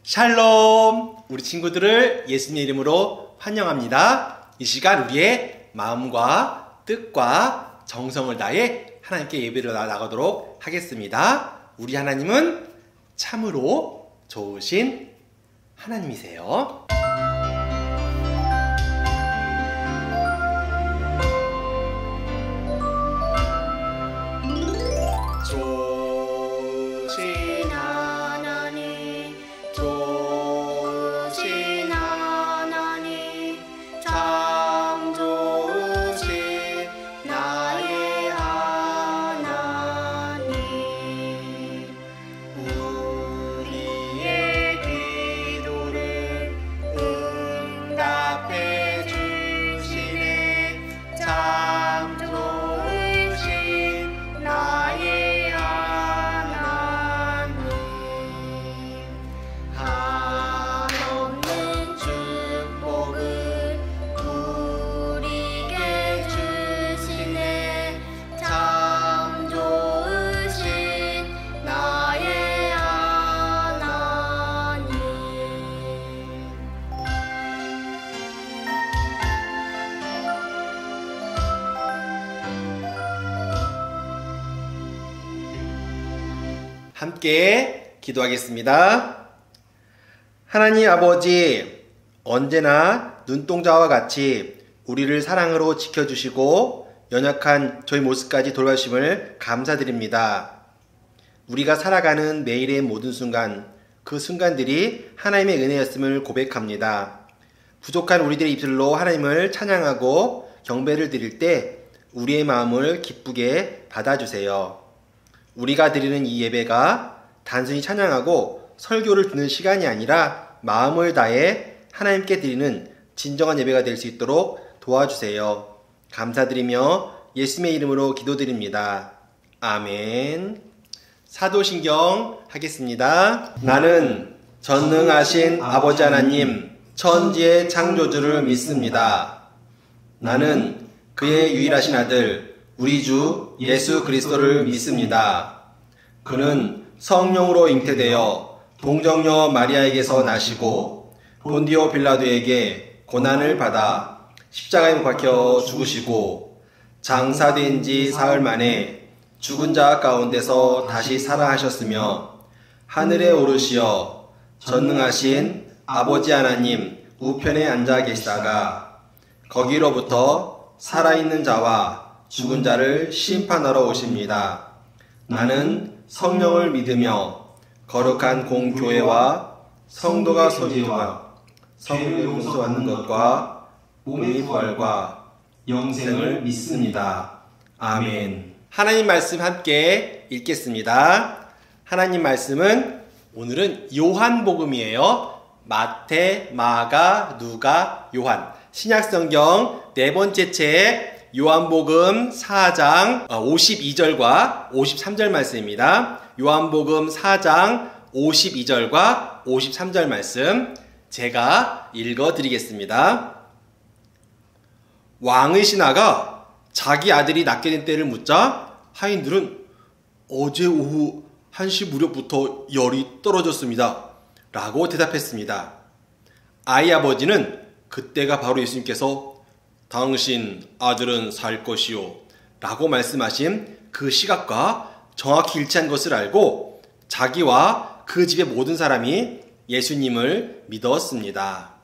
샬롬! 우리 친구들을 예수님의 이름으로 환영합니다. 이 시간 우리의 마음과 뜻과 정성을 다해 하나님께 예배를 나가도록 하겠습니다. 우리 하나님은 참으로 좋으신 하나님이세요. 함께 기도하겠습니다. 하나님 아버지, 언제나 눈동자와 같이 우리를 사랑으로 지켜주시고 연약한 저희 모습까지 돌봐주심을 감사드립니다. 우리가 살아가는 매일의 모든 순간, 그 순간들이 하나님의 은혜였음을 고백합니다. 부족한 우리들의 입술로 하나님을 찬양하고 경배를 드릴 때 우리의 마음을 기쁘게 받아주세요. 우리가 드리는 이 예배가 단순히 찬양하고 설교를 듣는 시간이 아니라 마음을 다해 하나님께 드리는 진정한 예배가 될 수 있도록 도와주세요. 감사드리며 예수님의 이름으로 기도드립니다. 아멘. 사도신경 하겠습니다. 나는 전능하신 아버지 하나님 천지의 창조주를 믿습니다. 나는 그의 유일하신 아들 우리 주 예수 그리스도를 믿습니다. 그는 성령으로 잉태되어 동정녀 마리아에게서 나시고 본디오 빌라도에게 고난을 받아 십자가에 못 박혀 죽으시고 장사된 지 사흘 만에 죽은 자 가운데서 다시 살아하셨으며 하늘에 오르시어 전능하신 아버지 하나님 우편에 앉아 계시다가 거기로부터 살아있는 자와 죽은 자를 심판하러 오십니다. 나는 성령을 믿으며 거룩한 공교회와 성도가 소리와 성령의 용서받는 것과 몸의 부활과 영생을 믿습니다. 아멘. 하나님 말씀 함께 읽겠습니다. 하나님 말씀은 오늘은 요한복음이에요. 마태, 마가, 누가, 요한. 신약성경 네 번째 책 요한복음 4장 52절과 53절 말씀입니다. 요한복음 4장 52절과 53절 말씀 제가 읽어드리겠습니다. 왕의 신하가 자기 아들이 낳게 된 때를 묻자 하인들은 어제 오후 1시 무렵부터 열이 떨어졌습니다. 라고 대답했습니다. 아이 아버지는 그때가 바로 예수님께서 당신 아들은 살 것이요 라고 말씀하신 그 시각과 정확히 일치한 것을 알고 자기와 그 집의 모든 사람이 예수님을 믿었습니다.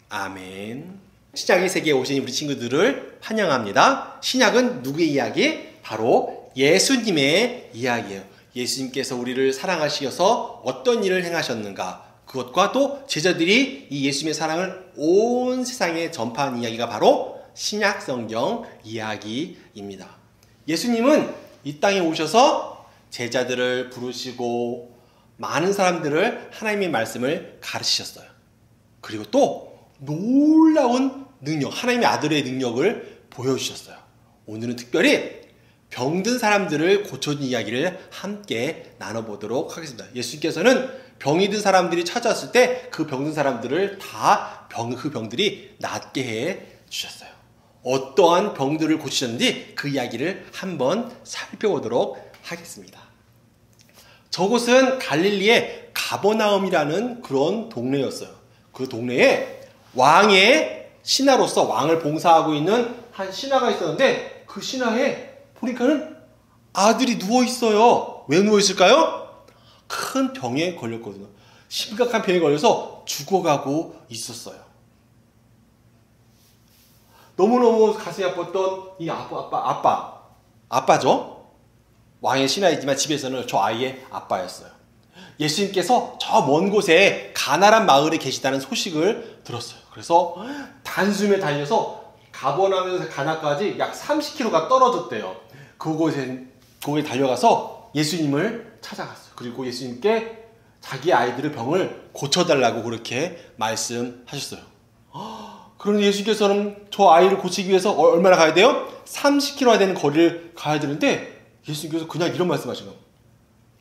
아멘. 신약의 세계에 오신 우리 친구들을 환영합니다. 신약은 누구의 이야기? 바로 예수님의 이야기예요. 예수님께서 우리를 사랑하시어서 어떤 일을 행하셨는가, 그것과 또 제자들이 이 예수님의 사랑을 온 세상에 전파한 이야기가 바로 신약 성경 이야기입니다. 예수님은 이 땅에 오셔서 제자들을 부르시고 많은 사람들을 하나님의 말씀을 가르치셨어요. 그리고 또 놀라운 능력, 하나님의 아들의 능력을 보여주셨어요. 오늘은 특별히 병든 사람들을 고쳐준 이야기를 함께 나눠보도록 하겠습니다. 예수님께서는 병이 든 사람들이 찾아왔을 때 그 병든 사람들을 다 그 병들이 낫게 해 주셨어요. 어떠한 병들을 고치셨는지 그 이야기를 한번 살펴보도록 하겠습니다. 저곳은 갈릴리의 가버나움이라는 그런 동네였어요. 그 동네에 왕의 신하로서 왕을 봉사하고 있는 한 신하가 있었는데 그 신하에 보니까는 아들이 누워 있어요. 왜 누워 있을까요? 큰 병에 걸렸거든요. 심각한 병에 걸려서 죽어가고 있었어요. 너무너무 가슴이 아팠던 이 아빠죠. 왕의 신하이지만 집에서는 저 아이의 아빠였어요. 예수님께서 저 먼 곳에 가나란 마을에 계시다는 소식을 들었어요. 그래서 단숨에 달려서 가버나움에서 가나까지 약 30km가 떨어졌대요. 거기에 달려가서 예수님을 찾아갔어요. 그리고 예수님께 자기 아이들의 병을 고쳐달라고 그렇게 말씀하셨어요. 그런데 예수님께서는 저 아이를 고치기 위해서 얼마나 가야 돼요? 30km나 되는 거리를 가야 되는데 예수님께서 그냥 이런 말씀하신 거예요.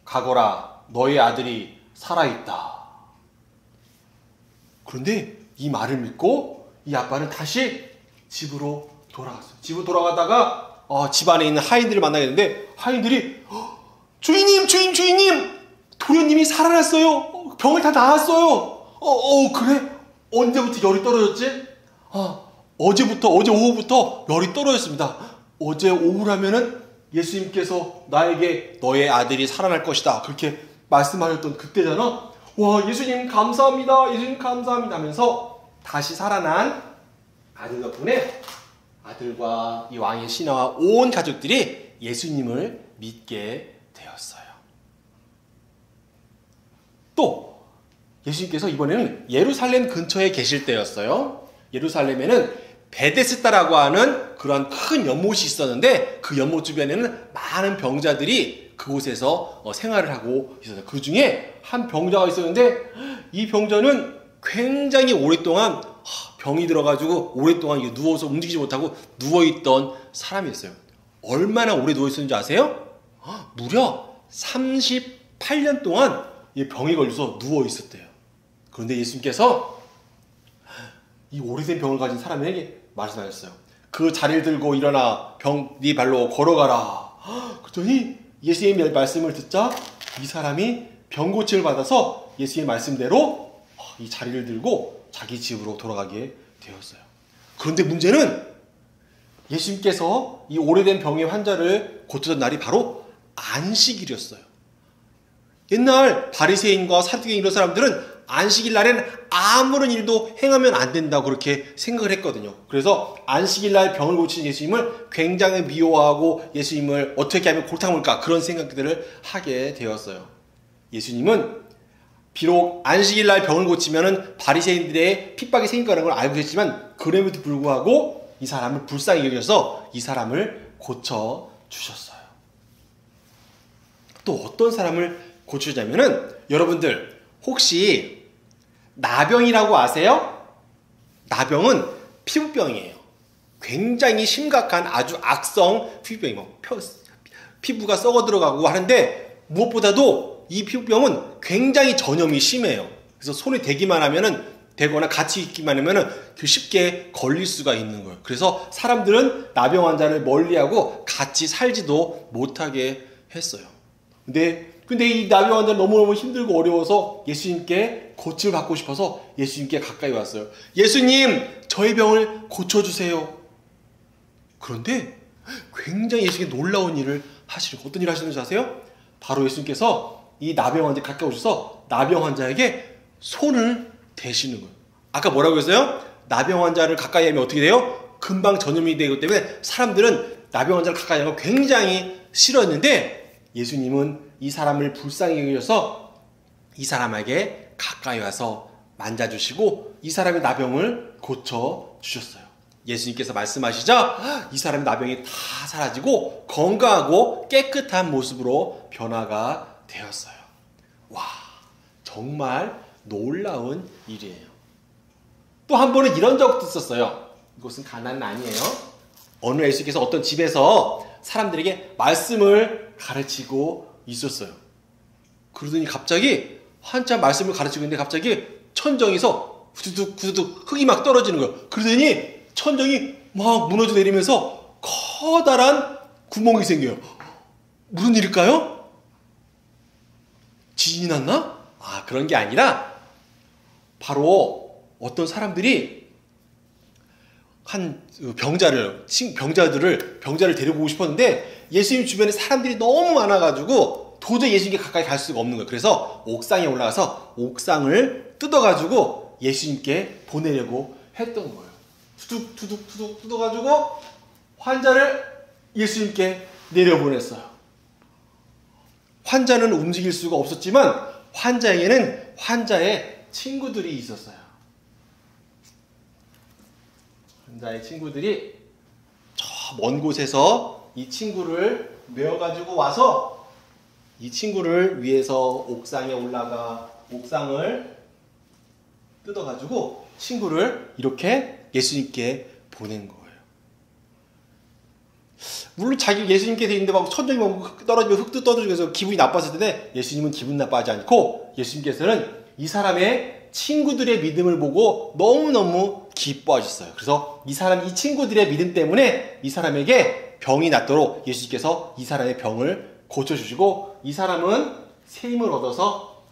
가거라, 너의 아들이 살아있다. 그런데 이 말을 믿고 이 아빠는 다시 집으로 돌아갔어요. 집으로 돌아가다가 집안에 있는 하인들을 만나게 됐는데 하인들이 주인님 도련님이 살아났어요. 병을 다 나았어요. 그래? 언제부터 열이 떨어졌지? 어제 오후부터 열이 떨어졌습니다. 어제 오후라면은 예수님께서 나에게 너의 아들이 살아날 것이다. 그렇게 말씀하셨던 그때잖아. 와, 예수님 감사합니다. 예수님 감사합니다 하면서 다시 살아난 아들 덕분에 아들과 이 왕의 신하와 온 가족들이 예수님을 믿게 되었어요. 또 예수님께서 이번에는 예루살렘 근처에 계실 때였어요. 예루살렘에는 베데스다라고 하는 그런 큰 연못이 있었는데 그 연못 주변에는 많은 병자들이 그곳에서 생활을 하고 있었어요. 그 중에 한 병자가 있었는데 이 병자는 굉장히 오랫동안 병이 들어가지고 오랫동안 누워서 움직이지 못하고 누워있던 사람이었어요. 얼마나 오래 누워있었는지 아세요? 무려 38년 동안 이 병이 걸려서 누워있었대요. 그런데 예수님께서 이 오래된 병을 가진 사람에게 말씀하셨어요. 그 자리를 들고 일어나 네 발로 걸어가라. 그랬더니 예수님의 말씀을 듣자 이 사람이 병 고침을 받아서 예수님의 말씀대로 이 자리를 들고 자기 집으로 돌아가게 되었어요. 그런데 문제는 예수님께서 이 오래된 병의 환자를 고치던 날이 바로 안식일이었어요. 옛날 바리새인과 사두개인 이런 사람들은 안식일 날에는 아무런 일도 행하면 안 된다고 그렇게 생각을 했거든요. 그래서 안식일 날 병을 고치는 예수님을 굉장히 미워하고 예수님을 어떻게 하면 골탕물까 그런 생각들을 하게 되었어요. 예수님은 비록 안식일 날 병을 고치면 바리새인들의 핍박이 생길 거라는 걸 알고 계셨지만 그럼에도 불구하고 이 사람을 불쌍히 여겨서 이 사람을 고쳐주셨어요. 또 어떤 사람을 고쳐주냐면은 여러분들 혹시 나병이라고 아세요? 나병은 피부병이에요. 굉장히 심각한 아주 악성 피부병이에요. 피부가 썩어 들어가고 하는데 무엇보다도 이 피부병은 굉장히 전염이 심해요. 그래서 손에 대기만 하면은 되거나 같이 있기만 하면은 쉽게 걸릴 수가 있는 거예요. 그래서 사람들은 나병 환자를 멀리하고 같이 살지도 못하게 했어요. 근데 이 나병 환자는 너무너무 힘들고 어려워서 예수님께 고침을 받고 싶어서 예수님께 가까이 왔어요. 예수님, 저의 병을 고쳐주세요. 그런데 굉장히 예수님께 놀라운 일을 하시는, 어떤 일을 하시는지 아세요? 바로 예수님께서 이 나병 환자에 가까이 오셔서 나병 환자에게 손을 대시는 거예요. 아까 뭐라고 했어요? 나병 환자를 가까이 하면 어떻게 돼요? 금방 전염이 되기 때문에 사람들은 나병 환자를 가까이 하는 걸 굉장히 싫어했는데 예수님은 이 사람을 불쌍히 여겨서 이 사람에게 가까이 와서 만져주시고 이 사람의 나병을 고쳐주셨어요. 예수님께서 말씀하시자 이 사람의 나병이 다 사라지고 건강하고 깨끗한 모습으로 변화가 되었어요. 와, 정말 놀라운 일이에요. 또 한 번은 이런 적도 있었어요. 이곳은 가나안은 아니에요. 어느 예수께서 어떤 집에서 사람들에게 말씀을 가르치고 있었어요. 그러더니 갑자기 한참 말씀을 가르치고 있는데 갑자기 천정에서 후두둑 흙이 막 떨어지는 거예요. 그러더니 천정이 막 무너져 내리면서 커다란 구멍이 생겨요. 무슨 일일까요? 지진이 났나? 그런 게 아니라 바로 어떤 사람들이 한 병자를 데리고 오고 싶었는데 예수님 주변에 사람들이 너무 많아가지고 도저히 예수님께 가까이 갈 수가 없는 거예요. 그래서 옥상에 올라가서 옥상을 뜯어가지고 예수님께 보내려고 했던 거예요. 투둑 뜯어가지고 환자를 예수님께 내려보냈어요. 환자는 움직일 수가 없었지만 환자에게는 환자의 친구들이 있었어요. 환자의 친구들이 저 먼 곳에서 이 친구를 메어가지고 와서 이 친구를 위해서 옥상에 올라가 옥상을 뜯어가지고 친구를 이렇게 예수님께 보낸 거예요. 물론 자기 예수님께 돼 있는데 막 천정이 막 떨어지면 흙도 떨어지고 해서 기분이 나빴을 텐데 예수님은 기분 나빠하지 않고 예수님께서는 이 사람의 친구들의 믿음을 보고 너무너무 기뻐하셨어요. 그래서 이 친구들의 믿음 때문에 이 사람에게 병이 낫도록 예수님께서 이 사람의 병을 고쳐주시고 이 사람은 새 힘을 얻어서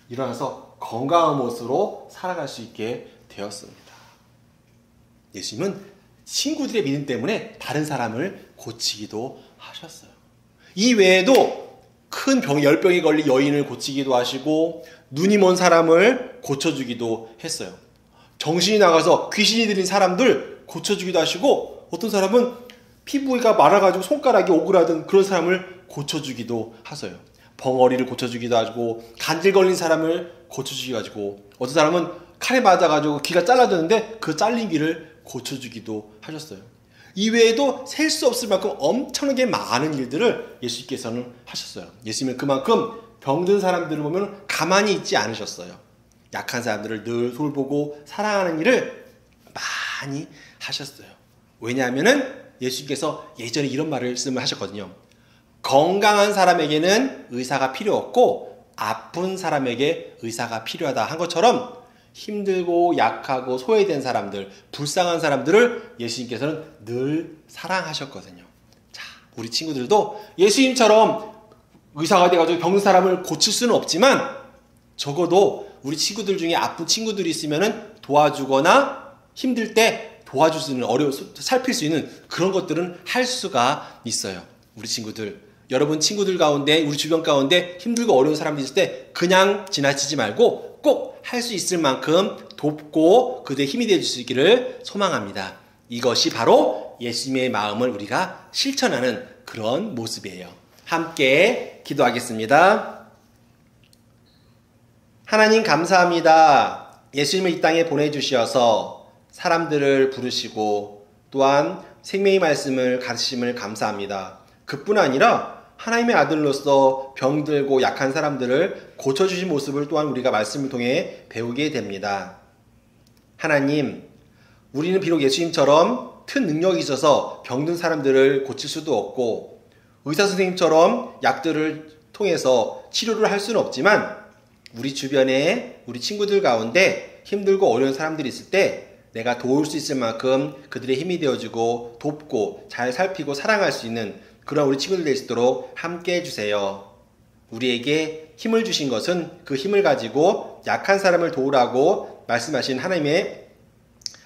일어나서 건강한 모습으로 살아갈 수 있게 되었습니다. 예수님은 친구들의 믿음 때문에 다른 사람을 고치기도 하셨어요. 이 외에도 큰 열병에 걸린 여인을 고치기도 하시고 눈이 먼 사람을 고쳐주기도 했어요. 정신이 나가서 귀신이 들린 사람들 고쳐주기도 하시고 어떤 사람은 피부가 말아가지고 손가락이 오그라든 그런 사람을 고쳐주기도 하세요. 벙어리를 고쳐주기도 하고 간질 걸린 사람을 고쳐주기도 하고 어떤 사람은 칼에 맞아가지고 귀가 잘라졌는데 그 잘린 귀를 고쳐주기도 하셨어요. 이외에도 셀 수 없을 만큼 엄청나게 많은 일들을 예수님께서는 하셨어요. 예수님은 그만큼 병든 사람들을 보면 가만히 있지 않으셨어요. 약한 사람들을 늘 돌보고 사랑하는 일을 많이 하셨어요. 왜냐하면 예수님께서 예전에 이런 말씀을 하셨거든요. 건강한 사람에게는 의사가 필요 없고 아픈 사람에게 의사가 필요하다 한 것처럼 힘들고 약하고 소외된 사람들, 불쌍한 사람들을 예수님께서는 늘 사랑하셨거든요. 자, 우리 친구들도 예수님처럼 의사가 돼가지고 병든 사람을 고칠 수는 없지만 적어도 우리 친구들 중에 아픈 친구들이 있으면 도와주거나 힘들 때 도와줄 수 있는 살필 수 있는 그런 것들은 할 수가 있어요. 우리 친구들, 여러분 친구들 가운데 우리 주변 가운데 힘들고 어려운 사람들이 있을 때 그냥 지나치지 말고 꼭 할 수 있을 만큼 돕고 그들의 힘이 되어줄 수 있기를 소망합니다. 이것이 바로 예수님의 마음을 우리가 실천하는 그런 모습이에요. 함께 기도하겠습니다. 하나님 감사합니다. 예수님을 이 땅에 보내주셔서 사람들을 부르시고 또한 생명의 말씀을 가르치심을 감사합니다. 그뿐 아니라 하나님의 아들로서 병들고 약한 사람들을 고쳐주신 모습을 또한 우리가 말씀을 통해 배우게 됩니다. 하나님, 우리는 비록 예수님처럼 큰 능력이 있어서 병든 사람들을 고칠 수도 없고 의사 선생님처럼 약들을 통해서 치료를 할 수는 없지만 우리 주변에 우리 친구들 가운데 힘들고 어려운 사람들이 있을 때 내가 도울 수 있을 만큼 그들의 힘이 되어주고 돕고 잘 살피고 사랑할 수 있는 그런 우리 친구들 될 수 있도록 함께 해주세요. 우리에게 힘을 주신 것은 그 힘을 가지고 약한 사람을 도우라고 말씀하신 하나님의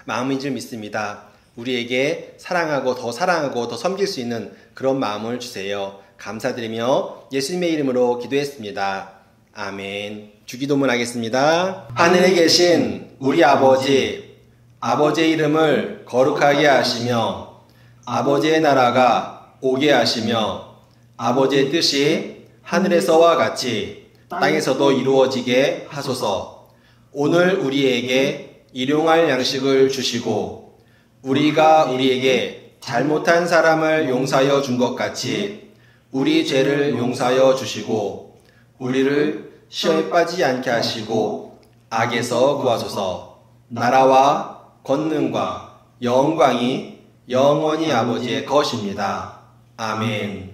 마음인 줄 믿습니다. 우리에게 사랑하고 더 섬길 수 있는 그런 마음을 주세요. 감사드리며 예수님의 이름으로 기도했습니다. 아멘. 주기도문 하겠습니다. 하늘에 계신 우리 아버지, 아버지의 이름을 거룩하게 하시며 아버지의 나라가 오게 하시며 아버지의 뜻이 하늘에서와 같이 땅에서도 이루어지게 하소서. 오늘 우리에게 일용할 양식을 주시고 우리가 우리에게 잘못한 사람을 용서하여 준 것 같이 우리 죄를 용서하여 주시고 우리를 시험에 빠지지 않게 하시고 악에서 구하소서. 나라와 권능과 영광이 영원히 아버지의 것입니다. 아멘.